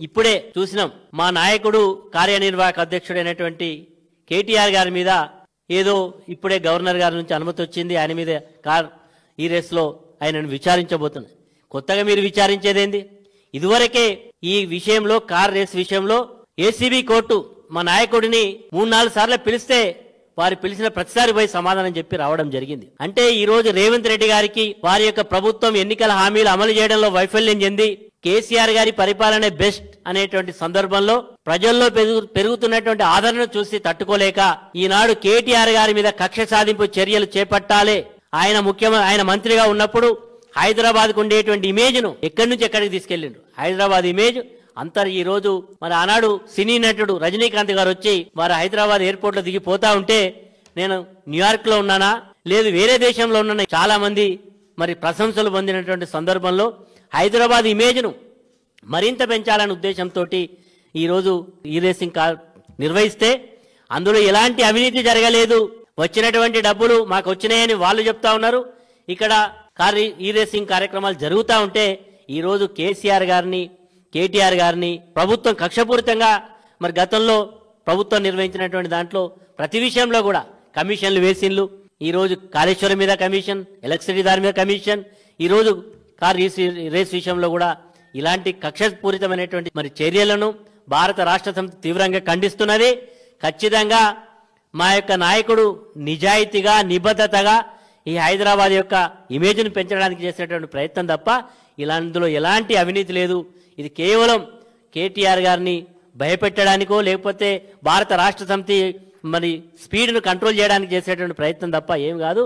ఇప్పుడే చూసినాం మా నాయకుడు కార్యనిర్వాహక అధ్యక్షుడైనటువంటి కేటీఆర్ గారి మీద ఏదో ఇప్పుడే గవర్నర్ గారి నుంచి అనుమతి వచ్చింది, ఆయన మీద కార్ ఈ రేస్లో ఆయనను విచారించబోతున్నారు. కొత్తగా మీరు విచారించేదేంది? ఇదివరకే ఈ విషయంలో కార్ రేస్ విషయంలో ఏసీబీ కోర్టు మా నాయకుడిని 3-4 సార్లు పిలిస్తే వారు పిలిచిన ప్రతిసారి పోయి సమాధానం చెప్పి రావడం జరిగింది. అంటే ఈ రోజు రేవంత్ రెడ్డి గారికి వారి యొక్క ప్రభుత్వం ఎన్నికల హామీలు అమలు చేయడంలో వైఫల్యం చెంది కేసీఆర్ గారి పరిపాలన బెస్ట్ అనేటువంటి సందర్భంలో ప్రజల్లో పెరుగుతున్నటువంటి ఆదరణ చూసి తట్టుకోలేక ఈనాడు కేటీఆర్ గారి మీద కక్ష సాధింపు చర్యలు చేపట్టాలి. ఆయన మంత్రిగా ఉన్నప్పుడు హైదరాబాద్ కు ఉండేటువంటి ఇమేజ్ ను ఎక్కడి నుంచి ఎక్కడికి తీసుకెళ్లిండ్రు. హైదరాబాద్ ఇమేజ్ అంతర్ ఈ రోజు మరి ఆనాడు సినీ నటుడు రజనీకాంత్ గారు వచ్చి వారు హైదరాబాద్ ఎయిర్పోర్ట్ లో దిగిపోతా ఉంటే నేను న్యూయార్క్ లో ఉన్నానా లేదు వేరే దేశంలో ఉన్నానా చాలా మంది మరి ప్రశంసలు పొందినటువంటి సందర్భంలో హైదరాబాద్ ఇమేజ్ ను మరింత పెంచాలనే ఉద్దేశంతో ఈ రోజు ఈ రేసింగ్ నిర్వహిస్తే అందులో ఎలాంటి అవినీతి జరగలేదు, వచ్చినటువంటి డబ్బులు మాకు వచ్చినాయని వాళ్ళు చెప్తా ఉన్నారు. ఇక్కడ ఈ రేసింగ్ కార్యక్రమాలు జరుగుతూ ఉంటే ఈ రోజు కేసీఆర్ గారిని కేటీఆర్ గారిని ప్రభుత్వం కక్షపూరితంగా మరి గతంలో ప్రభుత్వం నిర్వహించినటువంటి దాంట్లో ప్రతి విషయంలో కూడా కమిషన్లు వేసిన్లు. ఈ రోజు కాళేశ్వరం మీద కమిషన్, ఎలక్ట్రిసిటీ దాని మీద కమిషన్, ఈ రోజు కార్ రేస్ విషయంలో కూడా ఇలాంటి కక్షపూరితమైనటువంటి మరి చర్యలను భారత రాష్ట్ర సమితి తీవ్రంగా ఖండిస్తున్నది. ఖచ్చితంగా మా యొక్క నాయకుడు నిజాయితీగా నిబద్ధతగా ఈ హైదరాబాద్ యొక్క ఇమేజ్ను పెంచడానికి చేసేటువంటి ప్రయత్నం తప్ప ఇలాంటిలో ఎలాంటి అవినీతి లేదు. ఇది కేవలం కేటీఆర్ గారిని భయపెట్టడానికో లేకపోతే భారత రాష్ట్ర సమితి మరి స్పీడ్ను కంట్రోల్ చేయడానికి చేసేటువంటి ప్రయత్నం తప్ప ఏం కాదు.